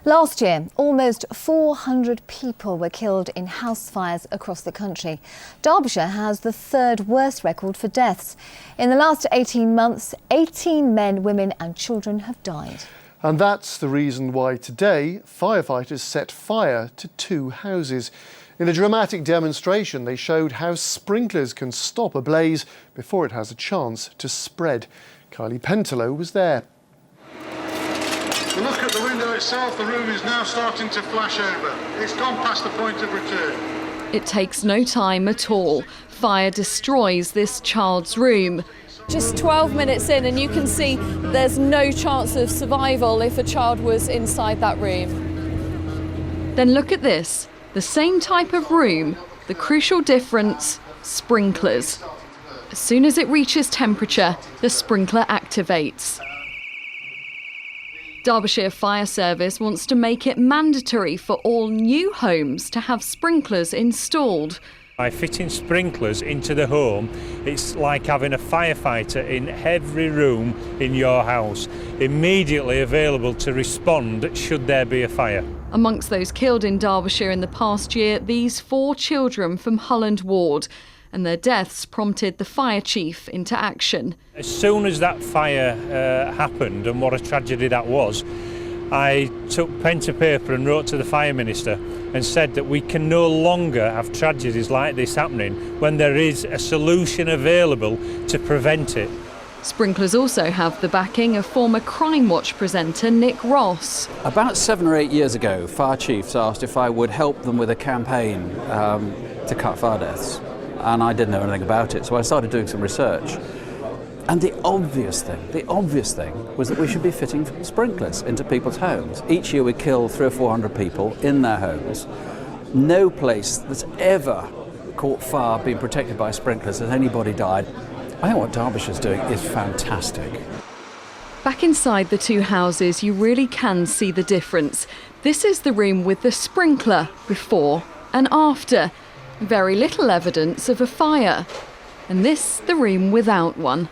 Last year, almost 400 people were killed in house fires across the country. Derbyshire has the third worst record for deaths. In the last 18 months, 18 men, women and children have died. And that's the reason why today firefighters set fire to 2 houses. In a dramatic demonstration, they showed how sprinklers can stop a blaze before it has a chance to spread. Kylie Pentelow was there. Look at the window itself, the room is now starting to flash over. It's gone past the point of return. It takes no time at all. Fire destroys this child's room. Just 12 minutes in and you can see there's no chance of survival if a child was inside that room. Then look at this, the same type of room, the crucial difference, sprinklers. As soon as it reaches temperature, the sprinkler activates. Derbyshire Fire Service wants to make it mandatory for all new homes to have sprinklers installed. By fitting sprinklers into the home, it's like having a firefighter in every room in your house, immediately available to respond should there be a fire. Amongst those killed in Derbyshire in the past year, these 4 children from Holland Ward, and their deaths prompted the fire chief into action. As soon as that fire happened, and what a tragedy that was, I took pen to paper and wrote to the Fire Minister and said that we can no longer have tragedies like this happening when there is a solution available to prevent it. Sprinklers also have the backing of former Crime Watch presenter Nick Ross. About 7 or 8 years ago, fire chiefs asked if I would help them with a campaign to cut fire deaths. And I didn't know anything about it, so I started doing some research. And the obvious thing was that we should be fitting sprinklers into people's homes. Each year we kill 300 or 400 people in their homes. No place that's ever caught fire being protected by sprinklers has anybody died. I think what Derbyshire's doing is fantastic. Back inside the 2 houses, you really can see the difference. This is the room with the sprinkler before and after. Very little evidence of a fire. And this, the room without one.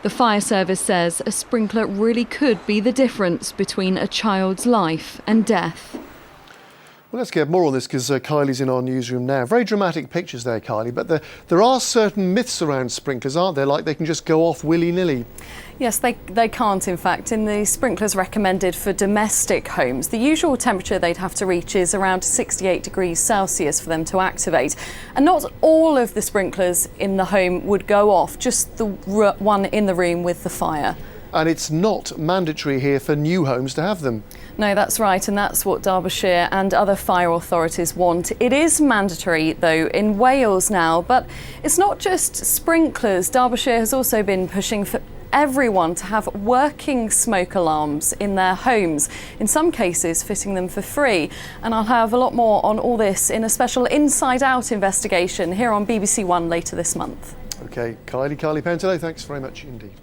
The fire service says a sprinkler really could be the difference between a child's life and death. Well, let's get more on this because Kylie's in our newsroom now. Very dramatic pictures there, Kylie, but there are certain myths around sprinklers, aren't there? Like they can just go off willy-nilly. Yes, they can't, in fact. In the sprinklers recommended for domestic homes, the usual temperature they'd have to reach is around 68 degrees Celsius for them to activate. And not all of the sprinklers in the home would go off, just the one in the room with the fire. And it's not mandatory here for new homes to have them. No, that's right, and that's what Derbyshire and other fire authorities want. It is mandatory, though, in Wales now, but it's not just sprinklers. Derbyshire has also been pushing for everyone to have working smoke alarms in their homes, in some cases fitting them for free. And I'll have a lot more on all this in a special Inside Out investigation here on BBC One later this month. OK, Kylie Pentelow, thanks very much indeed.